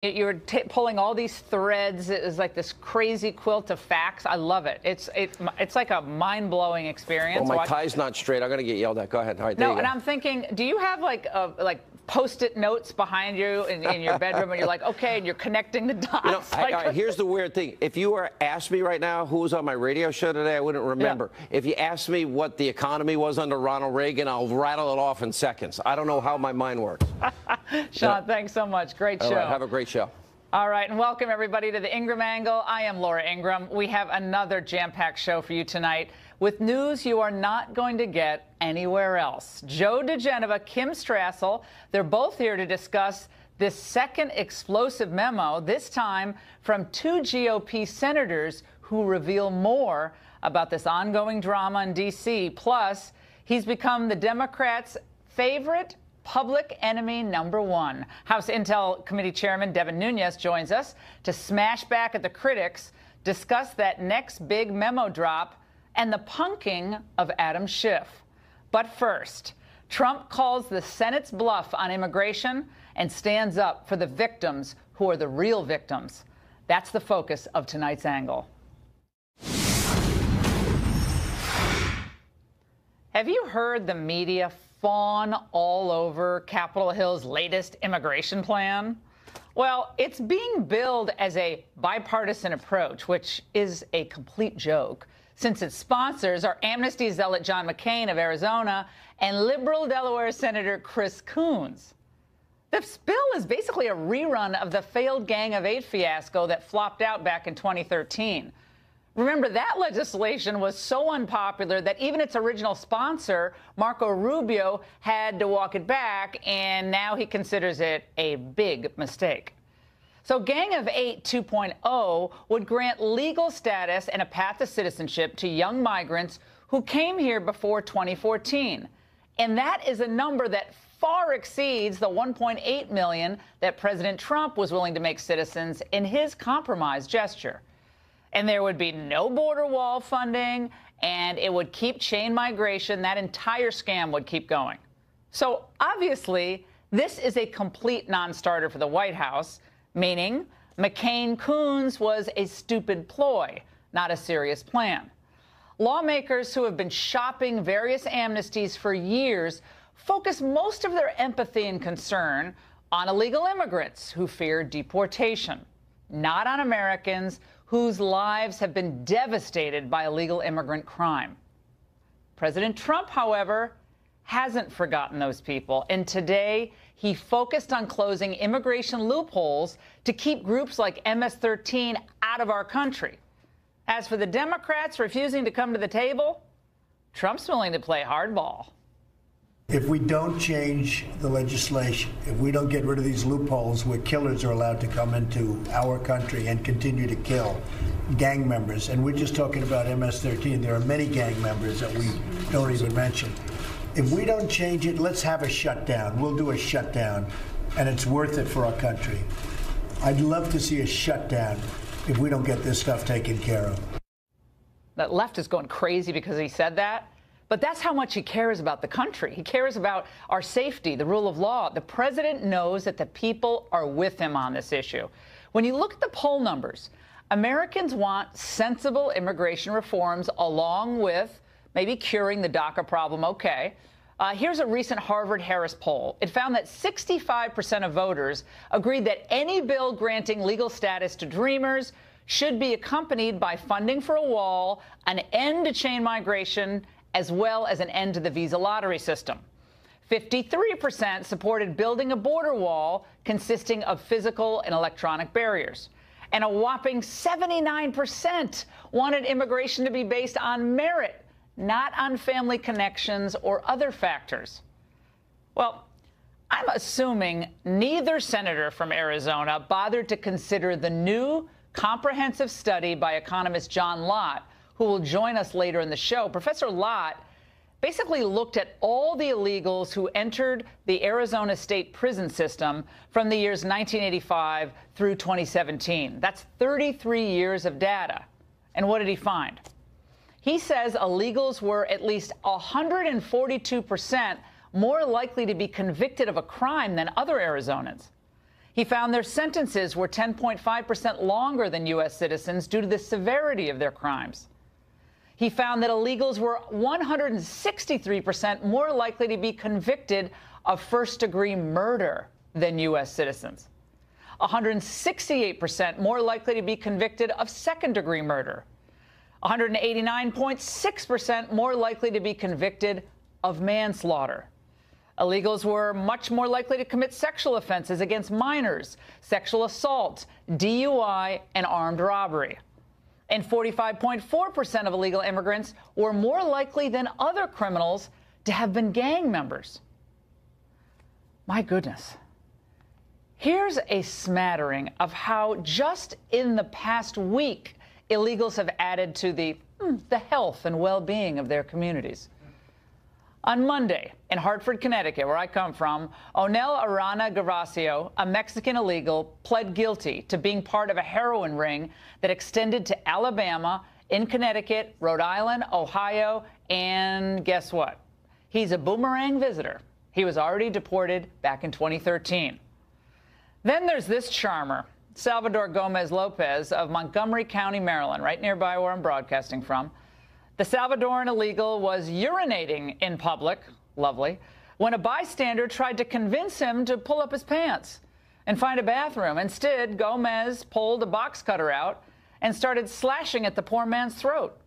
You're pulling all these threads. It's like this crazy quilt of facts. I love it. It's like a mind-blowing experience. Well, my tie's not straight. I'm going to get yelled at. Go ahead. All right, no, and I'm thinking, do you have like Post-it notes behind you in your bedroom, and you're like, okay, and you're connecting the dots? Here's the weird thing. If you were asked me right now who was on my radio show today, I wouldn't remember. Yeah. If you asked me what the economy was under Ronald Reagan, I'll rattle it off in seconds. I don't know how my mind works. Sean, thanks so much. Great show. All right, have a great show. All right, and welcome everybody to the Ingraham Angle. I am Laura Ingraham. We have another jam-packed show for you tonight with news you are not going to get anywhere else. Joe DeGeneva, Kim Strassel, they're both here to discuss this second explosive memo, this time from two GOP senators who reveal more about this ongoing drama in D.C. Plus, he's become the Democrats' favorite public enemy number one. House Intel Committee Chairman Devin Nunes joins us to smash back at the critics, discuss that next big memo drop, and the punking of Adam Schiff. But first, Trump calls the Senate's bluff on immigration and stands up for the victims who are the real victims. That's the focus of tonight's angle. Have you heard the media fawn all over Capitol Hill's latest immigration plan? Well, it's being billed as a bipartisan approach, which is a complete joke, since its sponsors are amnesty zealot John McCain of Arizona and liberal Delaware Senator Chris Coons. This bill is basically a rerun of the failed Gang of Eight fiasco that flopped out back in 2013. Remember, that legislation was so unpopular that even its original sponsor, Marco Rubio, had to walk it back, and now he considers it a big mistake. So Gang of Eight 2.0 would grant legal status and a path to citizenship to young migrants who came here before 2014. And that is a number that far exceeds the 1.8 million that President Trump was willing to make citizens in his compromise gesture. And there would be no border wall funding, and it would keep chain migration. That entire scam would keep going. So obviously, this is a complete non-starter for the White House, meaning McCain-Coons was a stupid ploy, not a serious plan. Lawmakers who have been shopping various amnesties for years focus most of their empathy and concern on illegal immigrants who fear deportation, not on Americans whose lives have been devastated by illegal immigrant crime. President Trump, however, hasn't forgotten those people, and today he focused on closing immigration loopholes to keep groups like MS-13 out of our country. As for the Democrats refusing to come to the table, Trump's willing to play hardball. If we don't change the legislation, if we don't get rid of these loopholes where killers are allowed to come into our country and continue to kill gang members, and we're just talking about MS-13, there are many gang members that we don't even mention. If we don't change it, let's have a shutdown. We'll do a shutdown, and it's worth it for our country. I'd love to see a shutdown if we don't get this stuff taken care of. That left is going crazy because he said that. But that's how much he cares about the country. He cares about our safety, the rule of law. The president knows that the people are with him on this issue. When you look at the poll numbers, Americans want sensible immigration reforms along with maybe curing the DACA problem, okay. Here's a recent Harvard-Harris poll. It found that 65% of voters agreed that any bill granting legal status to Dreamers should be accompanied by funding for a wall, an end to chain migration, as well as an end to the visa lottery system. 53% supported building a border wall consisting of physical and electronic barriers. And a whopping 79% wanted immigration to be based on merit, not on family connections or other factors. Well, I'm assuming neither senator from Arizona bothered to consider the new comprehensive study by economist John Lott, who will join us later in the show. Professor Lott basically looked at all the illegals who entered the Arizona state prison system from the years 1985 through 2017. That's 33 years of data. And what did he find? He says illegals were at least 142% more likely to be convicted of a crime than other Arizonans. He He found their sentences were 10.5% longer than U.S. citizens due to the severity of their crimes. He found that illegals were 163% more likely to be convicted of first-degree murder than U.S. citizens, 168% more likely to be convicted of second-degree murder, 189.6% more likely to be convicted of manslaughter. Illegals were much more likely to commit sexual offenses against minors, sexual assault, DUI, and armed robbery. And 45.4% of illegal immigrants were more likely than other criminals to have been gang members. My goodness. Here's a smattering of how just in the past week, illegals have added to the health and well-being of their communities. On Monday, in Hartford, Connecticut, where I come from, Onel Arana Gervasio, a Mexican illegal, pled guilty to being part of a heroin ring that extended to Alabama, in Connecticut, Rhode Island, Ohio, and guess what? He's a boomerang visitor. He was already deported back in 2013. Then there's this charmer, Salvador Gomez Lopez of Montgomery County, Maryland, right nearby where I'm broadcasting from. The Salvadoran illegal was urinating in public, lovely, when a bystander tried to convince him to pull up his pants and find a bathroom. Instead, Gomez pulled a box cutter out and started slashing at the poor man's throat.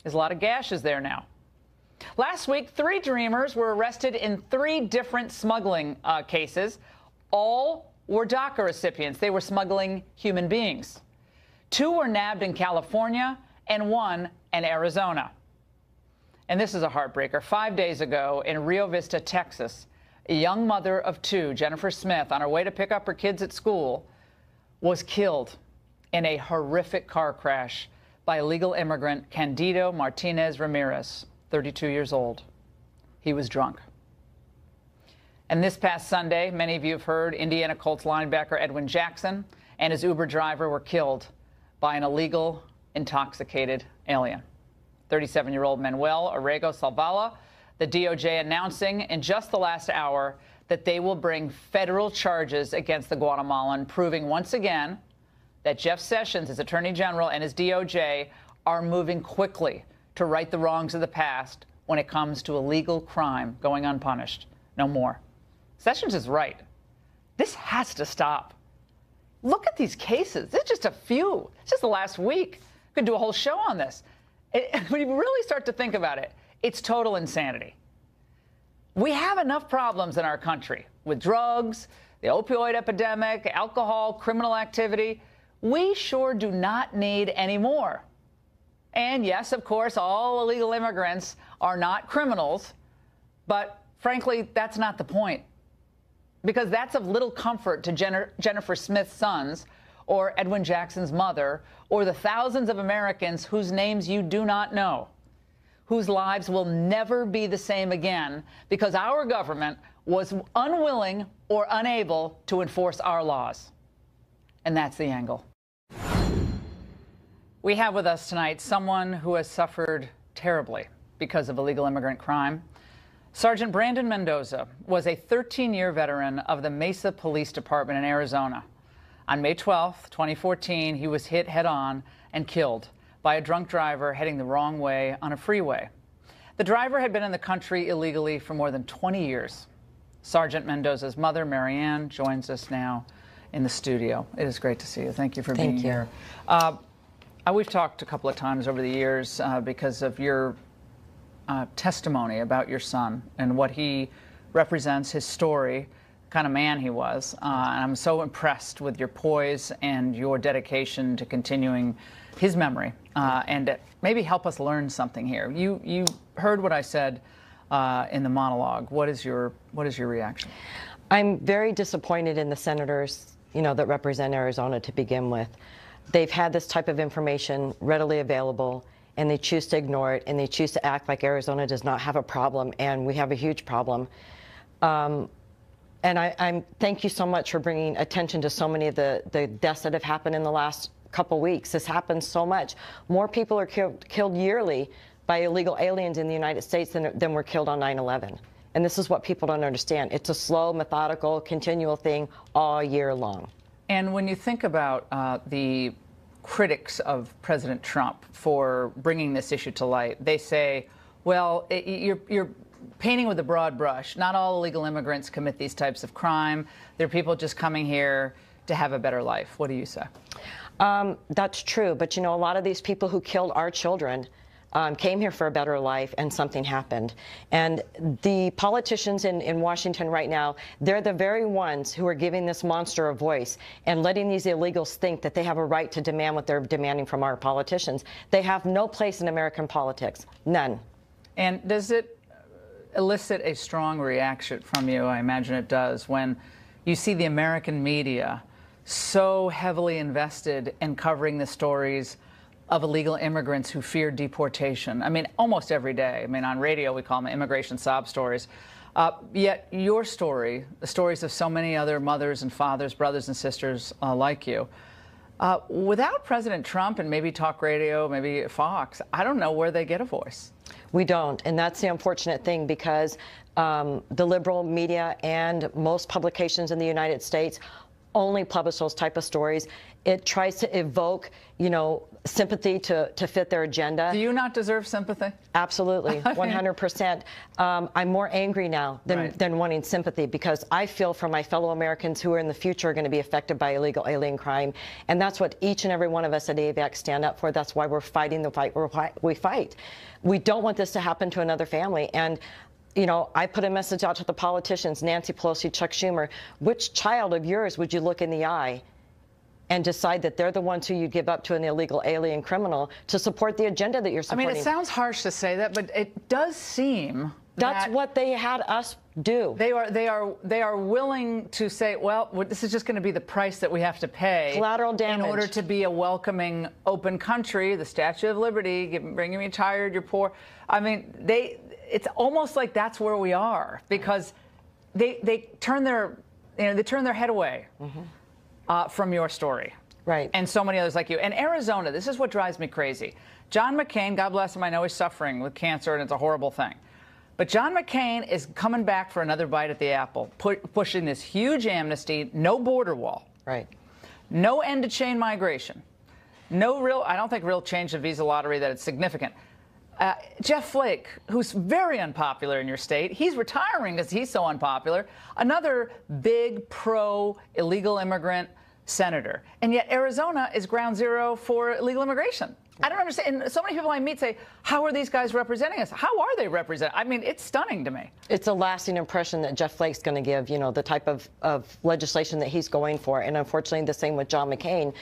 There's a lot of gashes there now. Last week, 3 dreamers were arrested in 3 different smuggling cases. All were DACA recipients. They were smuggling human beings. 2 were nabbed in California and 1 in Arizona. And this is a heartbreaker. 5 days ago in Rio Vista, Texas, a young mother of 2, Jennifer Smith, on her way to pick up her kids at school, was killed in a horrific car crash by illegal immigrant Candido Martinez Ramirez, 32 years old. He was drunk. And this past Sunday, many of you have heard, Indiana Colts linebacker Edwin Jackson and his Uber driver were killed by an illegal, intoxicated alien. 37-year-old Manuel Orrego Salvala, the DOJ announcing in just the last hour that they will bring federal charges against the Guatemalan, proving once again that Jeff Sessions, his attorney general, and his DOJ are moving quickly to right the wrongs of the past when it comes to illegal crime going unpunished. No more. Sessions is right. This has to stop. Look at these cases. It's just a few. It's just the last week. We could do a whole show on this. When you really start to think about it, it's total insanity. We have enough problems in our country with drugs, the opioid epidemic, alcohol, criminal activity. We sure do not need any more. And yes, of course, all illegal immigrants are not criminals, but frankly, that's not the point. Because that's of little comfort to Jennifer Smith's sons, or Edwin Jackson's mother, or the thousands of Americans whose names you do not know, whose lives will never be the same again because our government was unwilling or unable to enforce our laws. And that's the angle. We have with us tonight someone who has suffered terribly because of illegal immigrant crime. Sergeant Brandon Mendoza was a 13-year veteran of the Mesa Police Department in Arizona. On May 12, 2014, he was hit head-on and killed by a drunk driver heading the wrong way on a freeway. The driver had been in the country illegally for more than 20 years. Sergeant Mendoza's mother, Marianne, joins us now in the studio. It is great to see you. Thank you for being here. We've talked a couple of times over the years because of your testimony about your son and what he represents, his story, the kind of man he was. And I'm so impressed with your poise and your dedication to continuing his memory and maybe help us learn something here. You heard what I said in the monologue. What is your reaction? I'm very disappointed in the senators, that represent Arizona to begin with. They've had this type of information readily available, and they choose to ignore it, and they choose to act like Arizona does not have a problem, and we have a huge problem. And I thank you so much for bringing attention to so many of the deaths that have happened in the last couple weeks. This happens so much. More people are killed yearly by illegal aliens in the United States than were killed on 9/11. And this is what people don't understand. It's a slow, methodical, continual thing all year long. And when you think about the critics of President Trump for bringing this issue to light, they say, well, you're painting with a broad brush. Not all illegal immigrants commit these types of crime. They're people just coming here to have a better life. What do you say? That's true. But, you know, a lot of these people who killed our children came here for a better life, and something happened. And the politicians in Washington right now, they're the very ones who are giving this monster a voice and letting these illegals think that they have a right to demand what they're demanding from our politicians. They have no place in American politics. None. And does it elicit a strong reaction from you? I imagine it does, when you see the American media so heavily invested in covering the stories of illegal immigrants who fear deportation. I mean, almost every day. I mean, on radio, we call them immigration sob stories. Yet your story, the stories of so many other mothers and fathers, brothers and sisters like you, without President Trump and maybe talk radio, maybe Fox, I don't know where they get a voice. We don't, and that's the unfortunate thing, because the liberal media and most publications in the United States only publish those type of stories. It tries to evoke, you know, sympathy to fit their agenda. Do you not deserve sympathy? Absolutely, 100%. I'm more angry now than wanting sympathy, because I feel for my fellow Americans who are in the future going to be affected by illegal alien crime. And that's what each and every one of us at AVAX stand up for. That's why we're fighting the fight we fight. We don't want this to happen to another family. And you know, I put a message out to the politicians, Nancy Pelosi, Chuck Schumer. Which child of yours would you look in the eye and decide that they're the ones who you give up to an illegal alien criminal to support the agenda that you're supporting? I mean, it sounds harsh to say that, but it does seem that's what they had us do. They are willing to say, well, this is just going to be the price that we have to pay. Collateral damage. In order to be a welcoming, open country. The Statue of Liberty, bringing me tired, you're poor. I mean, it's almost like that's where we are, because they turn their head away from your story. Right. And so many others like you. And Arizona, this is what drives me crazy. John McCain, God bless him, I know he's suffering with cancer and it's a horrible thing. But John McCain is coming back for another bite at the apple, pushing this huge amnesty, no border wall. Right. No end to chain migration. I don't think real change of visa lottery that it's significant. Jeff Flake, who's very unpopular in your state, he's retiring because he's so unpopular. Another big pro-illegal immigrant senator. And yet Arizona is ground zero for illegal immigration. I don't understand. And so many people I meet say, how are these guys representing us? How are they representing? I mean, it's stunning to me. It's a lasting impression that Jeff Flake's going to give, you know, the type of legislation that he's going for. And unfortunately, the same with John McCain.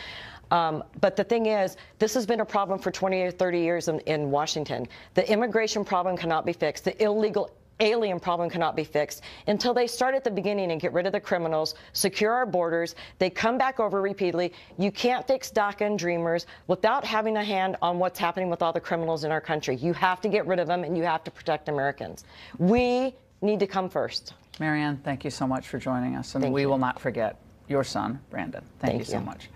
But the thing is, this has been a problem for 20 or 30 years in Washington. The immigration problem cannot be fixed. The illegal alien problem cannot be fixed until they start at the beginning and get rid of the criminals, secure our borders. They come back over repeatedly. You can't fix DACA and Dreamers without having a hand on what's happening with all the criminals in our country. You have to get rid of them, and you have to protect Americans. We need to come first. Marianne, thank you so much for joining us. And we will not forget your son, Brandon. Thank you so much.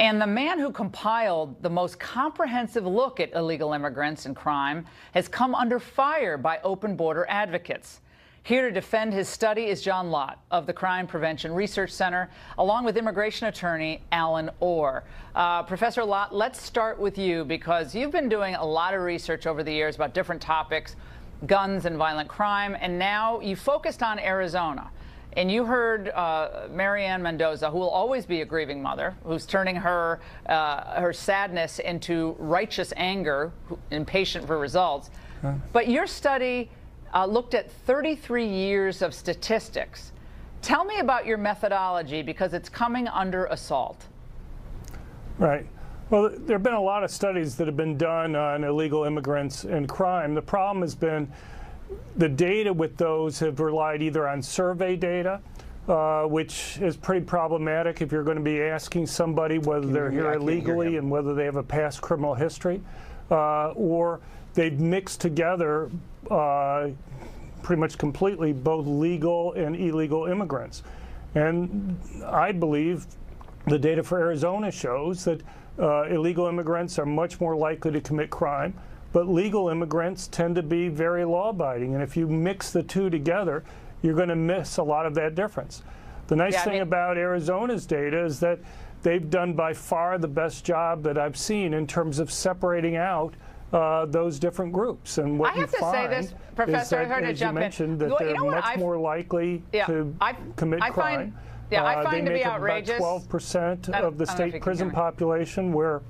And the man who compiled the most comprehensive look at illegal immigrants and crime has come under fire by open border advocates. Here to defend his study is John Lott of the Crime Prevention Research Center, along with immigration attorney Alan Orr. Professor Lott, let's start with you, because you've been doing a lot of research over the years about different topics, guns and violent crime, and now you focused on Arizona. And you heard Marianne Mendoza, who will always be a grieving mother, who's turning her sadness into righteous anger, impatient for results. But your study looked at 33 years of statistics. Tell me about your methodology, because it's coming under assault. Right. Well, there have been a lot of studies that have been done on illegal immigrants and crime. The problem has been the data with those have relied either on survey data, which is pretty problematic if you're going to be asking somebody whether they're here illegally and whether they have a past criminal history, or they've mixed together pretty much completely both legal and illegal immigrants. And I believe the data for Arizona shows that illegal immigrants are much more likely to commit crime, but legal immigrants tend to be very law-abiding. And if you mix the two together, you're going to miss a lot of that difference. The nice thing about Arizona's data is that they've done by far the best job that I've seen in terms of separating out those different groups. And what I have to say this, Professor, is that, as you mentioned, that they're much more likely to commit crime. I find they to make be outrageous. About 12% of the state prison population, where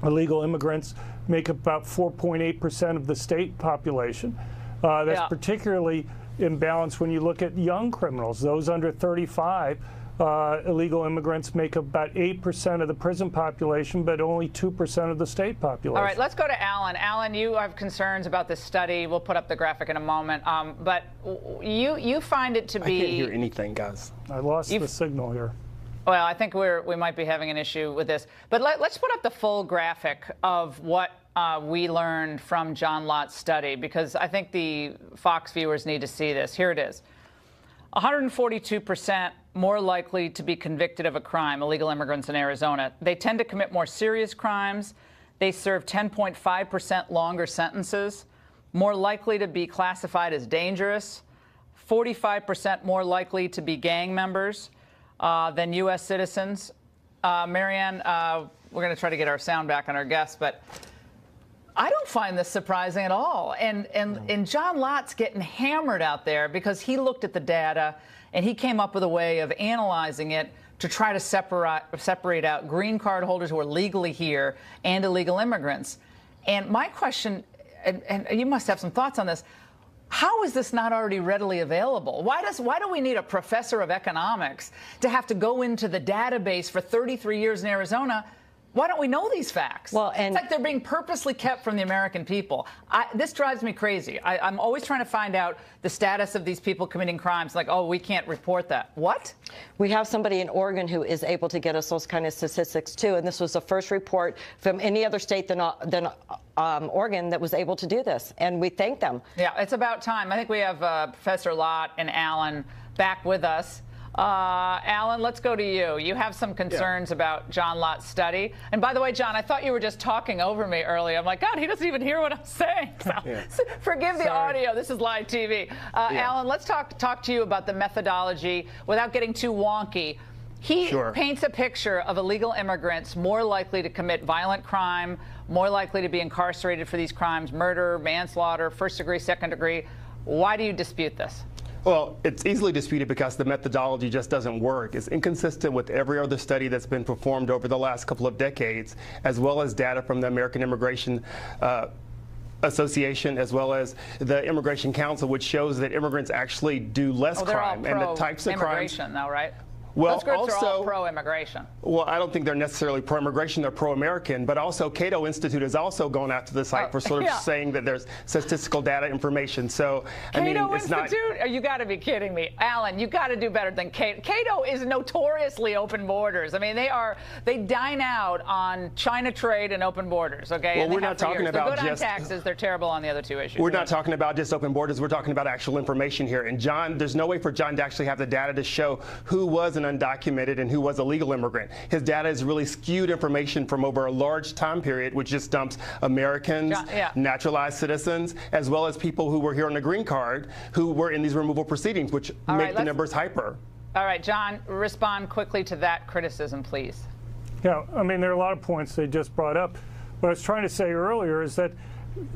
illegal immigrants make about 4.8% of the state population. That's particularly imbalanced when you look at young criminals, those under 35. Illegal immigrants make about 8% of the prison population, but only 2% of the state population. All right, let's go to Alan. Alan, you have concerns about this study. We'll put up the graphic in a moment. But you find it to be... I can't hear anything, guys. I lost the signal here. Well, I think we might be having an issue with this. But let's put up the full graphic of what we learned from John Lott's study, because I think the Fox viewers need to see this. Here it is. 142% more likely to be convicted of a crime, illegal immigrants in Arizona. They tend to commit more serious crimes. They serve 10.5% longer sentences, more likely to be classified as dangerous, 45% more likely to be gang members than U.S. citizens. Marianne, we're going to try to get our sound back on our guests, but I don't find this surprising at all. And John Lott's getting hammered out there because he looked at the data and he came up with a way of analyzing it to try to separate out green card holders who are legally here and illegal immigrants. And my question, and you must have some thoughts on this, how is this not already readily available? Why do we need a professor of economics to have to go into the database for 33 years in Arizona? Why don't we know these facts? Well, it's like they're being purposely kept from the American people. This drives me crazy. I'm always trying to find out the status of these people committing crimes. Like, oh, we can't report that. What? We have somebody in Oregon who is able to get us those kind of statistics, too. And this was the first report from any other state than Oregon that was able to do this. And we thank them. Yeah, it's about time. I think we have Professor Lott and Alan back with us. Alan, let's go to you. You have some concerns about John Lott's study. And by the way, John, I thought you were just talking over me earlier. I'm like, God, he doesn't even hear what I'm saying. So forgive the audio. This is live TV. Alan, let's talk to you about the methodology without getting too wonky. He paints a picture of illegal immigrants more likely to commit violent crime, more likely to be incarcerated for these crimes, murder, manslaughter, first degree, second degree. Why do you dispute this? Well, it's easily disputed because the methodology just doesn't work. It's inconsistent with every other study that's been performed over the last couple of decades, as well as data from the American Immigration Association, as well as the Immigration Council, which shows that immigrants actually do less crime. And the types of crimes. Immigration, though, right? Well, those groups are all pro-immigration. Well, I don't think they're necessarily pro-immigration. They're pro-American. But also, Cato Institute has also gone after the site for sort of saying that there's statistical data information. So, I mean, it's not... Cato Institute? You got to be kidding me. Alan, you got to do better than Cato. Cato is notoriously open borders. I mean, they dine out on China trade and open borders, okay? Well, we're not talking about they're good on taxes. They're terrible on the other two issues. We're not talking about just open borders. We're talking about actual information here. And John, there's no way for John to actually have the data to show who was an undocumented and who was a legal immigrant. His data is really skewed information from over a large time period, which just dumps Americans, naturalized citizens, as well as people who were here on a green card who were in these removal proceedings, which make the numbers hyper. All right, John, respond quickly to that criticism, please. Yeah, I mean, there are a lot of points they just brought up. What I was trying to say earlier is that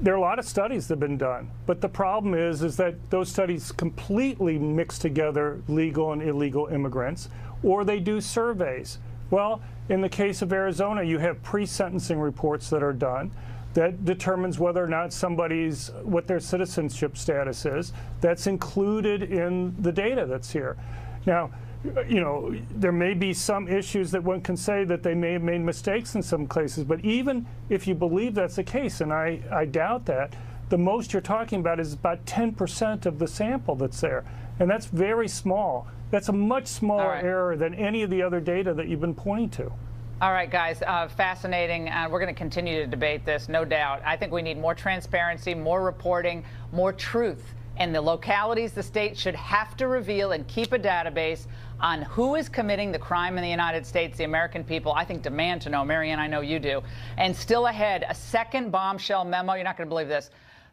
there are a lot of studies that have been done, but the problem is that those studies completely mix together legal and illegal immigrants, or they do surveys. Well, in the case of Arizona, you have pre-sentencing reports that are done that determines whether or not what their citizenship status is. That's included in the data that's here. Now, you know, there may be some issues that one can say that they may have made mistakes in some cases, but even if you believe that's the case, and I doubt that, the most you're talking about is about 10% of the sample that's there. And that's very small. That's a much smaller error than any of the other data that you've been pointing to. All right, guys, fascinating. We're going to continue to debate this, no doubt. I think we need more transparency, more reporting, more truth. And the localities, the state should have to reveal and keep a database on who is committing the crime in the United States, the American people. I think demand to know. Marianne, I know you do. And still ahead, a second bombshell memo. You're not going to believe this.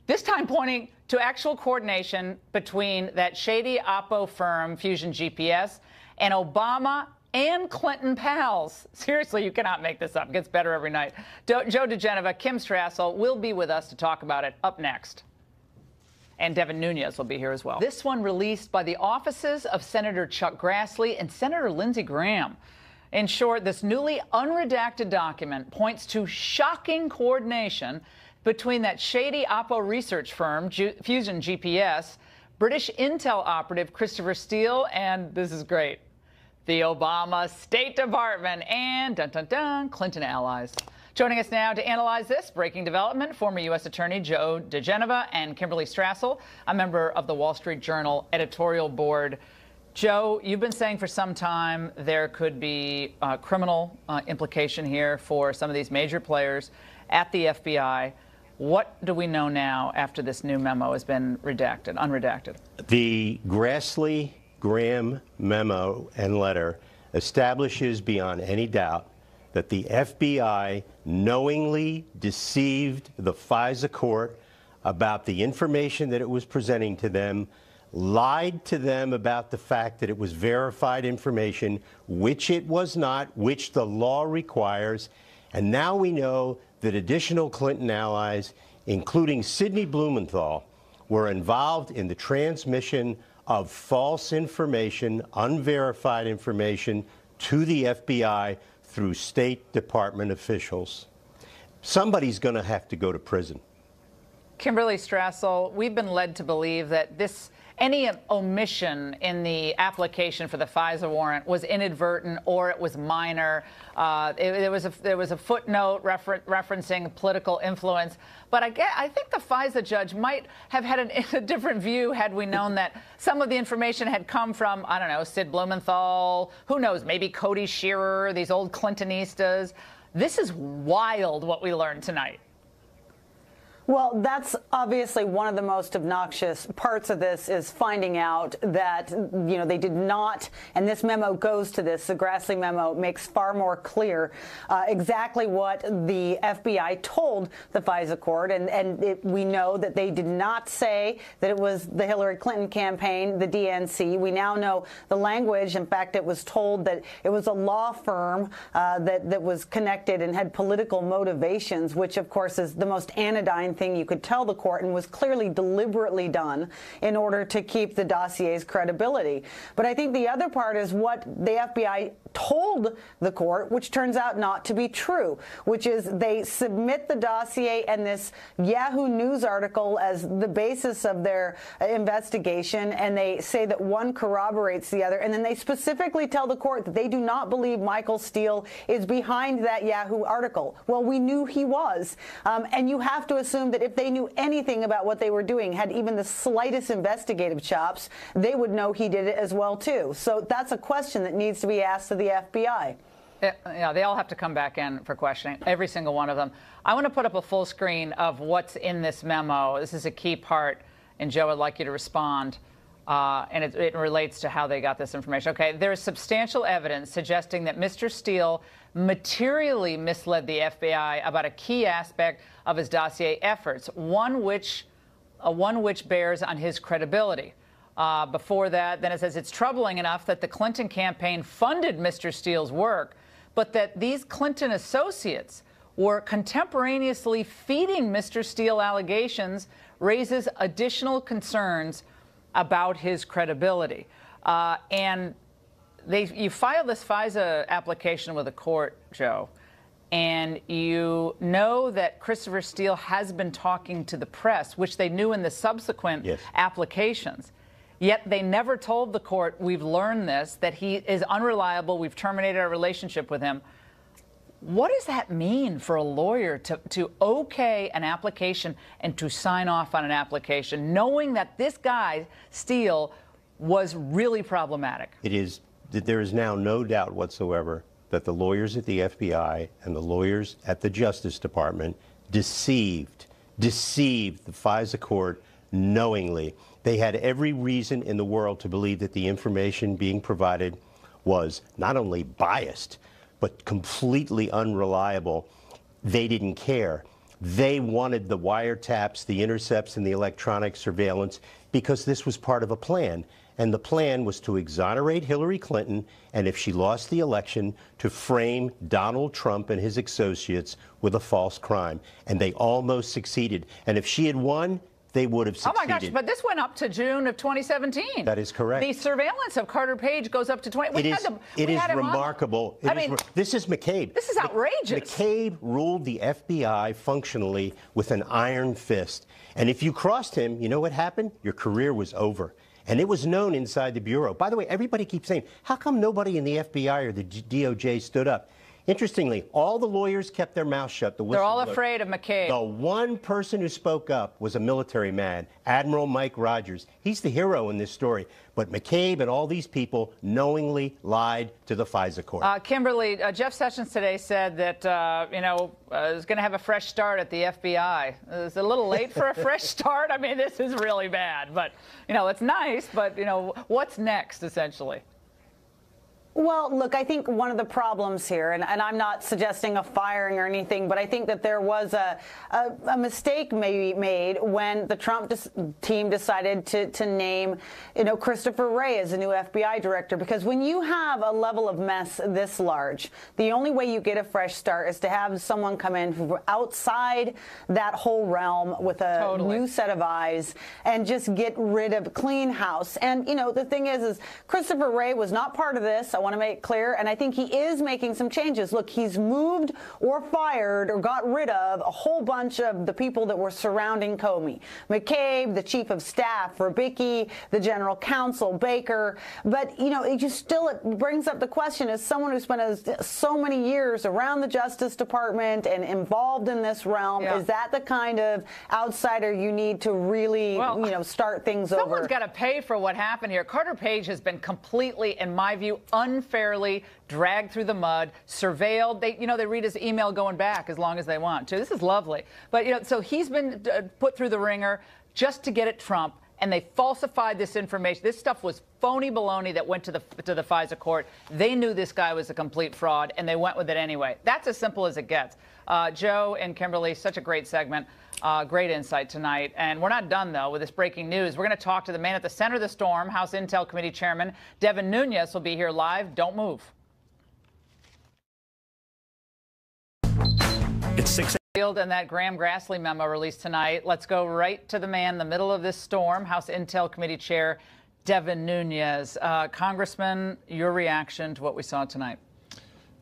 This time pointing to actual coordination between that shady Oppo firm, Fusion GPS, and Obama and Clinton pals. Seriously, you cannot make this up. It gets better every night. Joe DeGeneva, Kim Strassel will be with us to talk about it up next. And Devin Nunes will be here as well. This one released by the offices of Senator Chuck Grassley and Senator Lindsey Graham. In short, this newly unredacted document points to shocking coordination between that shady Oppo research firm, Fusion GPS, British intel operative Christopher Steele, and this is great, the Obama State Department and, dun, dun, dun, Clinton allies. Joining us now to analyze this breaking development, former U.S. Attorney Joe DeGeneva and Kimberly Strassel, a member of the Wall Street Journal editorial board. Joe, you've been saying for some time there could be criminal implication here for some of these major players at the FBI. What do we know now after this new memo has been redacted, unredacted? The Grassley-Graham memo and letter establishes beyond any doubt that the FBI knowingly deceived the FISA court about the information that it was presenting to them, lied to them about the fact that it was verified information, which it was not, which the law requires. And now we know that additional Clinton allies, including Sidney Blumenthal, were involved in the transmission of false information, unverified information, to the FBI through State Department officials. Somebody's going to have to go to prison. Kimberly Strassel, we've been led to believe that any omission in the application for the FISA warrant was inadvertent or it was minor. There was a footnote referencing political influence. But I think the FISA judge might have had a different view had we known that some of the information had come from, I don't know, Sid Blumenthal, who knows, maybe Cody Shearer, these old Clintonistas. This is wild what we learned tonight. Well, that's obviously one of the most obnoxious parts of this is finding out that, they did not, and this memo goes to this, the Grassley memo makes far more clear exactly what the FBI told the FISA court, and we know that they did not say that it was the Hillary Clinton campaign, the DNC. We now know the language. In fact, it was told that it was a law firm that was connected and had political motivations, which, of course, is the most anodyne thing you could tell the court and was clearly deliberately done in order to keep the dossier's credibility. But I think the other part is what the FBI told the court, which turns out not to be true, which is they submit the dossier and this Yahoo News article as the basis of their investigation, and they say that one corroborates the other, and then they specifically tell the court that they do not believe Michael Steele is behind that Yahoo article. Well, we knew he was, and you have to assume that if they knew anything about what they were doing, had even the slightest investigative chops, they would know he did it as well, too. So that's a question that needs to be asked of the FBI. Yeah, they all have to come back in for questioning, every single one of them. I want to put up a full screen of what's in this memo. This is a key part, and Joe, I'd like you to respond. And it relates to how they got this information. Okay, there is substantial evidence suggesting that Mr. Steele materially misled the FBI about a key aspect of his dossier efforts, one which bears on his credibility. Before that, then it says it's troubling enough that the Clinton campaign funded Mr. Steele's work, but that these Clinton associates were contemporaneously feeding Mr. Steele allegations raises additional concerns about his credibility. And you file this FISA application with a court, Joe, and you know that Christopher Steele has been talking to the press, which they knew in the subsequent applications. Yet they never told the court, we've learned this, that he is unreliable, we've terminated our relationship with him. What does that mean for a lawyer to okay an application and to sign off on an application, knowing that this guy, Steele, was really problematic? There is now no doubt whatsoever that the lawyers at the FBI and the lawyers at the Justice Department deceived the FISA court knowingly. They had every reason in the world to believe that the information being provided was not only biased, but completely unreliable. They didn't care. They wanted the wiretaps, the intercepts, and the electronic surveillance because this was part of a plan. And the plan was to exonerate Hillary Clinton, and if she lost the election, to frame Donald Trump and his associates with a false crime. And they almost succeeded. And if she had won, they would have succeeded. Oh, my gosh, but this went up to June of 2017. That is correct. The surveillance of Carter Page goes up to 20. It is remarkable. This is McCabe. This is outrageous. McCabe ruled the FBI functionally with an iron fist. And if you crossed him, you know what happened? Your career was over. And it was known inside the Bureau. By the way, everybody keeps saying, how come nobody in the FBI or the DOJ stood up? Interestingly, all the lawyers kept their mouths shut. They're all afraid of McCabe. The one person who spoke up was a military man, Admiral Mike Rogers. He's the hero in this story. But McCabe and all these people knowingly lied to the FISA court. Kimberly, Jeff Sessions today said that, is going to have a fresh start at the FBI. It's a little late for a fresh start. I mean, this is really bad. But, it's nice. But, what's next, essentially? Well, look, I think one of the problems here, and I'm not suggesting a firing or anything, but I think that there was a mistake maybe made when the Trump team decided to name, Christopher Wray as the new FBI director. Because when you have a level of mess this large, the only way you get a fresh start is to have someone come in from outside that whole realm with a new set of eyes and just get rid of clean house. And, the thing is Christopher Wray was not part of this. I want to make it clear, and I think he is making some changes. Look, he's moved or fired or got rid of a whole bunch of the people that were surrounding Comey. McCabe, the chief of staff, Rubicki, the general counsel, Baker. But, it brings up the question, as someone who spent so many years around the Justice Department and involved in this realm, is that the kind of outsider you need to really, start things over? Someone's got to pay for what happened here. Carter Page has been completely, in my view, unfairly dragged through the mud, surveilled. They read his email going back as long as they want to. This is lovely. But, so he's been put through the ringer just to get at Trump, and they falsified this information. This stuff was phony baloney that went to the FISA court. They knew this guy was a complete fraud, and they went with it anyway. That's as simple as it gets. Joe and Kimberly, such a great segment. Great insight tonight. And we're not done, though, with this breaking news. We're going to talk to the man at the center of the storm. House Intel Committee Chairman Devin Nunes will be here live. Don't move. It's 6 And that Graham Grassley memo released tonight. Let's go right to the man in the middle of this storm, House Intel Committee Chair Devin Nunes. Congressman, your reaction to what we saw tonight?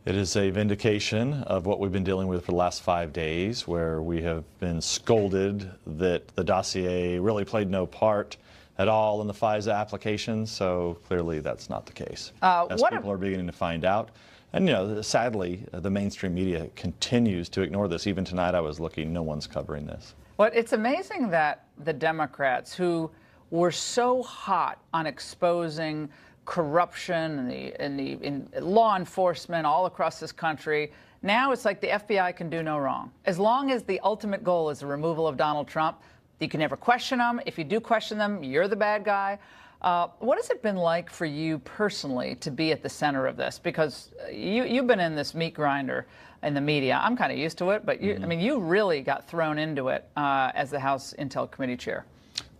It is a vindication of what we've been dealing with for the last 5 days, where we have been scolded that the dossier really played no part at all in the FISA application. So clearly that's not the case. As people are beginning to find out. And, sadly, the mainstream media continues to ignore this. Even tonight I was looking, no one's covering this. Well, it's amazing that the Democrats, who were so hot on exposing corruption in law enforcement all across this country, now it's like the FBI can do no wrong. As long as the ultimate goal is the removal of Donald Trump, you can never question them. If you do question them, you're the bad guy. What has it been like for you personally to be at the center of this? Because you've been in this meat grinder in the media. I'm kind of used to it, but you really got thrown into it as the House Intel Committee Chair.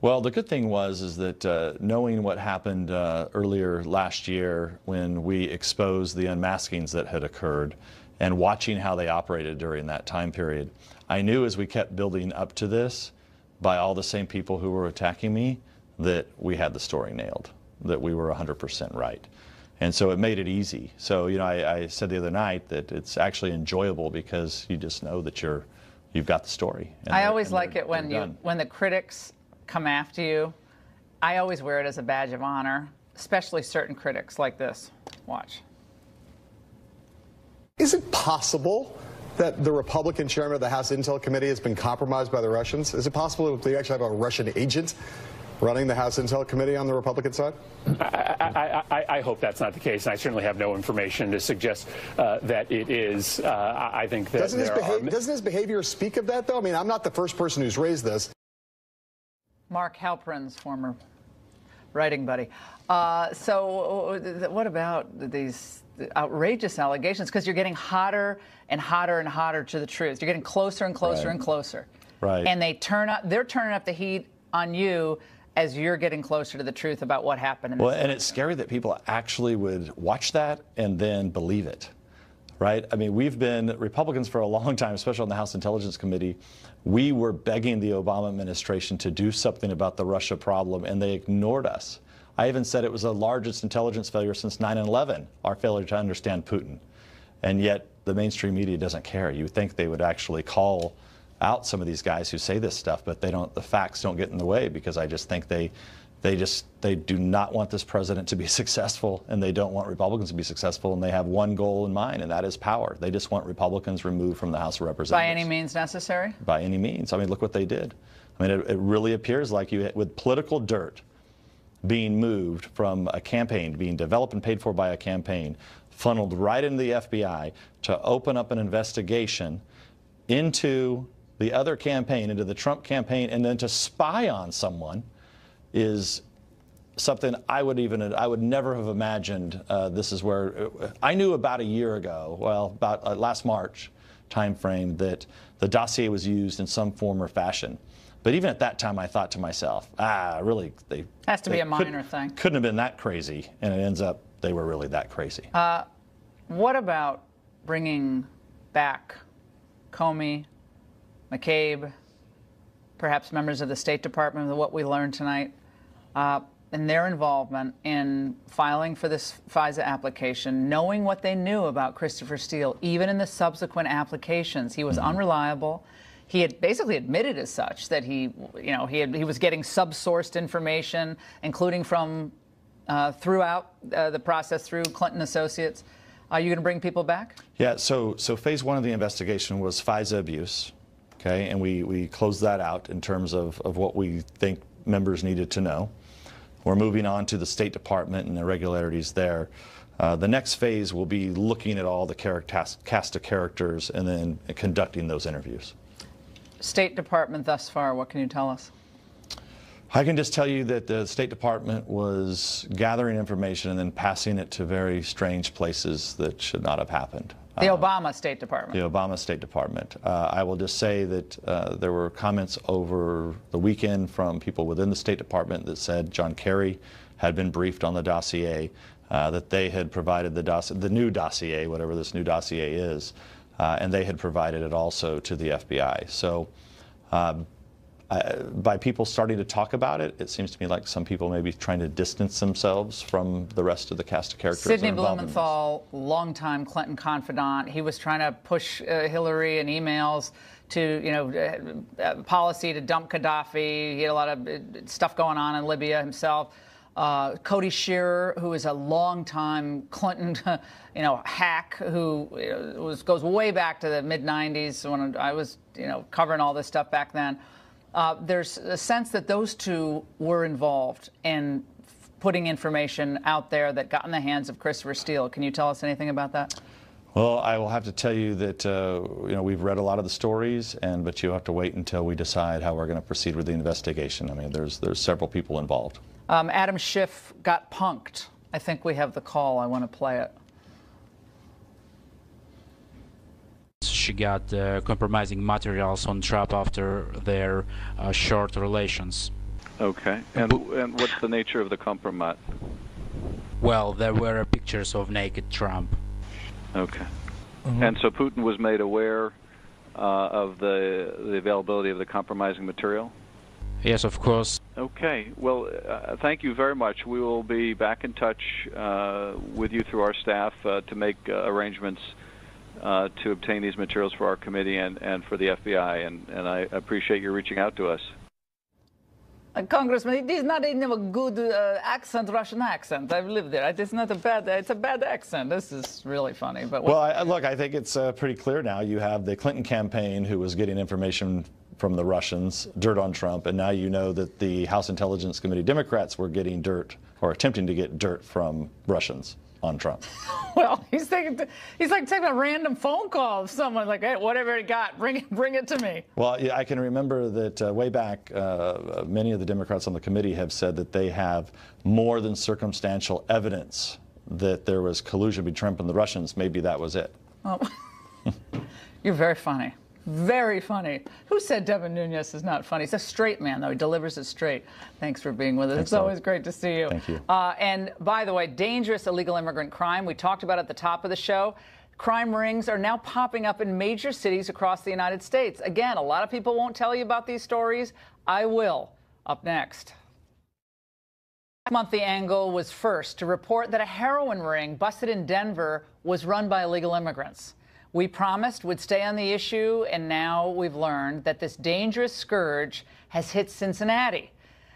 Well, the good thing is that knowing what happened earlier last year when we exposed the unmaskings that had occurred and watching how they operated during that time period, I knew as we kept building up to this by all the same people who were attacking me that we had the story nailed, that we were 100% right. And so it made it easy. So, I said the other night that it's actually enjoyable because you just know that you've got the story. I always like it when the critics come after you. I always wear it as a badge of honor, especially certain critics like this. Watch. Is it possible that the Republican chairman of the House Intel Committee has been compromised by the Russians? Is it possible that they actually have a Russian agent running the House Intel Committee on the Republican side? I hope that's not the case. And I certainly have no information to suggest that it is. I think that doesn't his behavior speak of that, though? I mean, I'm not the first person who's raised this. Mark Halperin's former writing buddy. So what about these outrageous allegations? Because you're getting hotter and hotter and hotter to the truth. You're getting closer and closer and closer. Right. And they're turning up the heat on you as you're getting closer to the truth about what happened in this Well, and it's scary that people actually would watch that and then believe it, right? I mean, we've been Republicans for a long time, especially on the House Intelligence Committee. We were begging the Obama administration to do something about the Russia problem, and they ignored us. I even said it was the largest intelligence failure since 9/11, our failure to understand Putin. And yet the mainstream media doesn't care. You would think they would actually call out some of these guys who say this stuff, but they don't. The facts don't get in the way, because I just think they do not want this president to be successful, and they don't want Republicans to be successful, and they have one goal in mind, and that is power. They just want Republicans removed from the House of Representatives. By any means necessary? By any means. I mean, look what they did. I mean, it really appears like with political dirt being moved from a campaign, being developed and paid for by a campaign, funneled right into the FBI to open up an investigation into the other campaign, into the Trump campaign, and then to spy on someone is something I would never have imagined. This is where I knew about a year ago, well, about last March time frame, that the dossier was used in some form or fashion. But even at that time, I thought to myself, really, has to be a minor thing. Couldn't have been that crazy, and it ends up they were really that crazy. What about bringing back Comey, McCabe, perhaps members of the State Department, of what we learned tonight, and their involvement in filing for this FISA application, knowing what they knew about Christopher Steele, even in the subsequent applications? He was unreliable. He had basically admitted as such that he was getting subsourced information, including from throughout the process through Clinton associates. Are you going to bring people back? Yeah. So phase one of the investigation was FISA abuse. Okay, and we closed that out in terms of what we think members needed to know. We're moving on to the State Department and the irregularities there. The next phase will be looking at all the cast of characters and then conducting those interviews. State Department thus far, what can you tell us? I can just tell you that the State Department was gathering information and then passing it to very strange places that should not have happened. The Obama State Department. The Obama State Department. I will just say that there were comments over the weekend from people within the State Department that said John Kerry had been briefed on the dossier, that they had provided the new dossier, whatever this new dossier is, and they had provided it also to the FBI. So by people starting to talk about it, it seems to me like some people may be trying to distance themselves from the rest of the cast of characters. Sidney Blumenthal, longtime Clinton confidant, he was trying to push Hillary in emails to, policy to dump Gaddafi. He had a lot of stuff going on in Libya himself. Cody Shearer, who is a longtime Clinton, hack, who goes way back to the mid-'90s when I was, covering all this stuff back then. There's a sense that those two were involved in putting information out there that got in the hands of Christopher Steele. Can you tell us anything about that? Well, I will have to tell you that we've read a lot of the stories, but you have to wait until we decide how we're going to proceed with the investigation. I mean, there's several people involved. Adam Schiff got punked. I think we have the call. I want to play it. She got compromising materials on Trump after their short relations. Okay. And what's the nature of the compromise? Well, there were pictures of naked Trump. Okay. And so Putin was made aware of the availability of the compromising material? Yes, of course. Okay. Well, thank you very much. We will be back in touch with you through our staff to make arrangements to obtain these materials for our committee and for the FBI, and I appreciate you reaching out to us. Congressman, it is not even a good accent, Russian accent. I've lived there. It's not a bad. It's a bad accent. This is really funny. But look, I think it's pretty clear now. You have the Clinton campaign who was getting information from the Russians, dirt on Trump, and now you know that the House Intelligence Committee Democrats were getting dirt or attempting to get dirt from Russians on Trump. Well, he's like taking a random phone call of someone like, hey, whatever it got, bring it to me. Well, yeah, I can remember that way back, many of the Democrats on the committee have said that they have more than circumstantial evidence that there was collusion between Trump and the Russians. Maybe that was it. Oh, you're very funny. Very funny. Who said Devin Nunes is not funny? He's a straight man, though. He delivers it straight. Thanks for being with us. It's always great to see you. Thank you. And by the way, dangerous illegal immigrant crime. We talked about at the top of the show. Crime rings are now popping up in major cities across the United States. Again, a lot of people won't tell you about these stories. I will. Up next. Last month, The Angle was first to report that a heroin ring busted in Denver was run by illegal immigrants. We promised we'd stay on the issue, and now we've learned that this dangerous scourge has hit Cincinnati.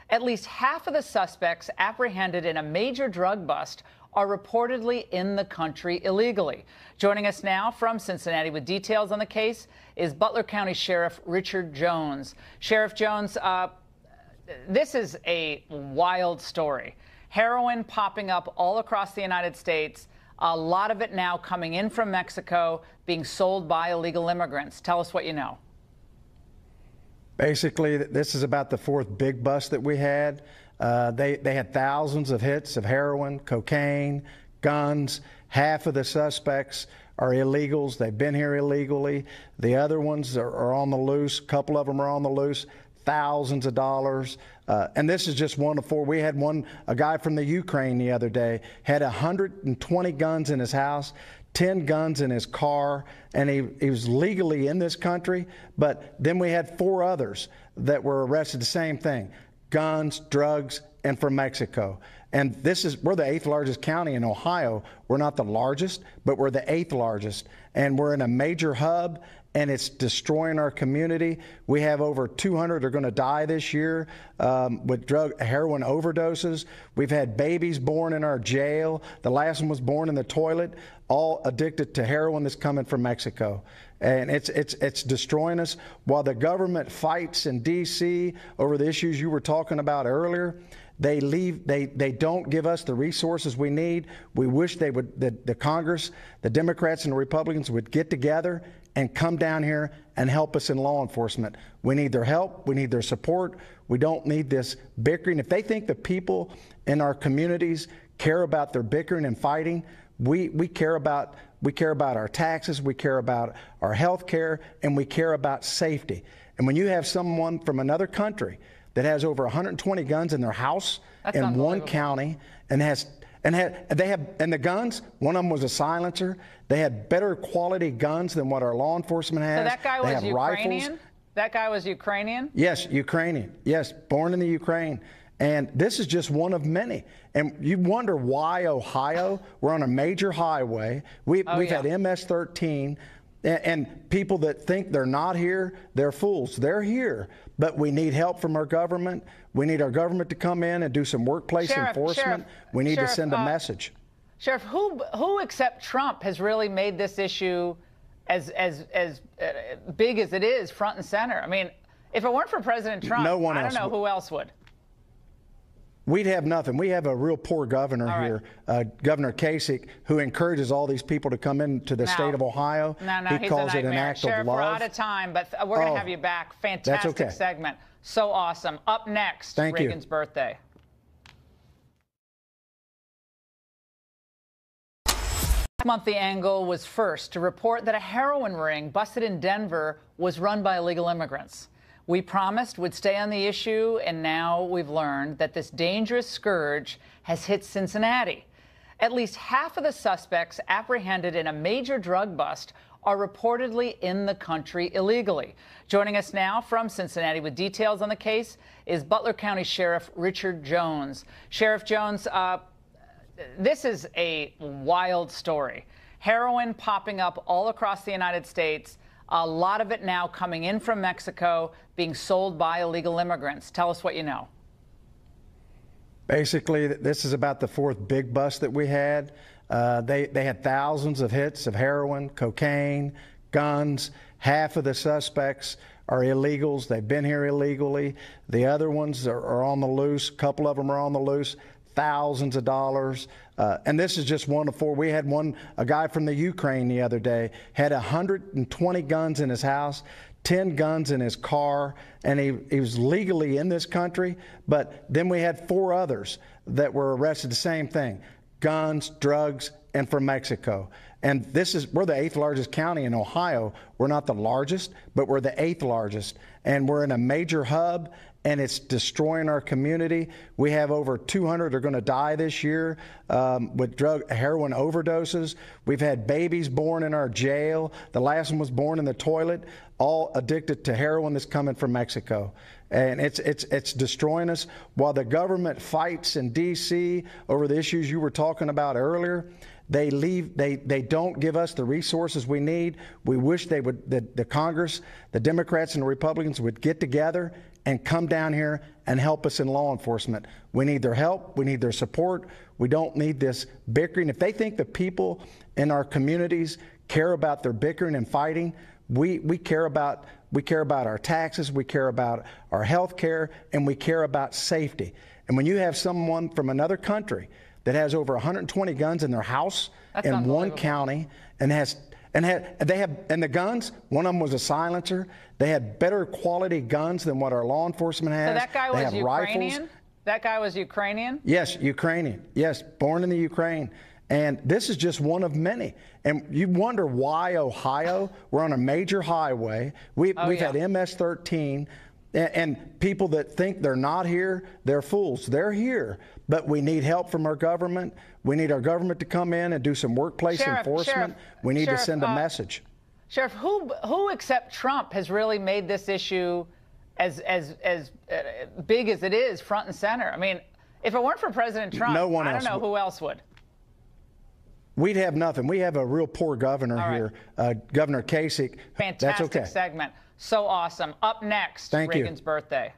At least half of the suspects apprehended in a major drug bust are reportedly in the country illegally. Joining us now from Cincinnati with details on the case is Butler County Sheriff Richard Jones. Sheriff Jones, this is a wild story. Heroin popping up all across the United States. A lot of it now coming in from Mexico, being sold by illegal immigrants. Tell us what you know. Basically, this is about the fourth big bust that we had. They had thousands of hits of heroin, cocaine, guns. Half of the suspects are illegals. They've been here illegally. The other ones are on the loose. A couple of them are on the loose. Thousands of dollars. And this is just one of four. We had a guy from the Ukraine the other day, had 120 guns in his house, 10 guns in his car, and he was legally in this country. But then we had 4 others that were arrested, the same thing, guns, drugs, and from Mexico. And we're the 8th largest county in Ohio. We're not the largest, but we're the 8th largest. And we're in a major hub, and it's destroying our community. We have over 200 are going to die this year with heroin overdoses. We've had babies born in our jail. The last one was born in the toilet, all addicted to heroin that's coming from Mexico. And it's destroying us. While the government fights in D.C. over the issues you were talking about earlier, they don't give us the resources we need. We wish the Congress, the Democrats and the Republicans would get together and come down here and help us in law enforcement. We need their help. We need their support. We don't need this bickering. If they think the people in our communities care about their bickering and fighting, we care about our taxes, we care about our health care, and we care about safety. And when you have someone from another country that has over 120 guns in their house in one county and the guns, one of them was a silencer. They had better quality guns than what our law enforcement has. So that guy was Ukrainian? Rifles. That guy was Ukrainian? Yes, Ukrainian. Yes, born in the Ukraine. And this is just one of many. And you wonder why Ohio, we're on a major highway. We've had MS-13. And people that think they're not here, they're fools. They're here. But we need help from our government. We need our government to come in and do some workplace enforcement. We need to send a message. Sheriff, who except Trump has really made this issue as big as it is front and center? I mean, if it weren't for President Trump, no one else I don't know who else would. We'd have nothing. We have a real poor governor here, Governor Kasich, who encourages all these people to come into the state of Ohio. He calls it an act of love. We're out of time, but we're going to have you back. Fantastic segment. So awesome. Up next, Reagan's birthday. Last month, The Angle was first to report that a heroin ring busted in Denver was run by illegal immigrants. We promised we'd stay on the issue, and now we've learned that this dangerous scourge has hit Cincinnati. At least half of the suspects apprehended in a major drug bust are reportedly in the country illegally. Joining us now from Cincinnati with details on the case is Butler County Sheriff Richard Jones. Sheriff Jones, this is a wild story. Heroin popping up all across the United States. A lot of it now coming in from Mexico, being sold by illegal immigrants. Tell us what you know. Basically, this is about the fourth big bust that we had. They had thousands of hits of heroin, cocaine, guns. Half of the suspects are illegals. They've been here illegally. The other ones are on the loose. A couple of them are on the loose. Thousands of dollars. And this is just one of 4. We had a guy from the Ukraine the other day, had 120 guns in his house, 10 guns in his car, and he was legally in this country. But then we had 4 others that were arrested, the same thing, guns, drugs, and from Mexico. And we're the 8th largest county in Ohio. We're not the largest, but we're the 8th largest. And we're in a major hub, and it's destroying our community. We have over 200 are going to die this year with heroin overdoses. We've had babies born in our jail. The last one was born in the toilet, all addicted to heroin that's coming from Mexico. And it's destroying us. While the government fights in D.C. over the issues you were talking about earlier, they don't give us the resources we need. We wish they would, the Congress, the Democrats and the Republicans would get together and come down here and help us in law enforcement. We need their help. We need their support. We don't need this bickering. If they think the people in our communities care about their bickering and fighting, we care about our taxes, we care about our health care, and we care about safety. And when you have someone from another country that has over 120 guns in their house in one county and the guns, one of them was a silencer. They had better quality guns than what our law enforcement has. So that guy was Ukrainian? Rifles. That guy was Ukrainian? Yes, Ukrainian. Yes, born in the Ukraine. And this is just one of many. And you wonder why Ohio, we're on a major highway. We've had MS-13. And people that think they're not here, they're fools. They're here. But we need help from our government. We need our government to come in and do some workplace enforcement. We need to send a message. Sheriff, who except Trump has really made this issue as big as it is front and center? I mean, if it weren't for President Trump, no one else I don't know who else would. We'd have nothing. We have a real poor governor here, Governor Kasich. Fantastic That's okay. segment. So awesome. Up next, Thank you. Reagan's birthday.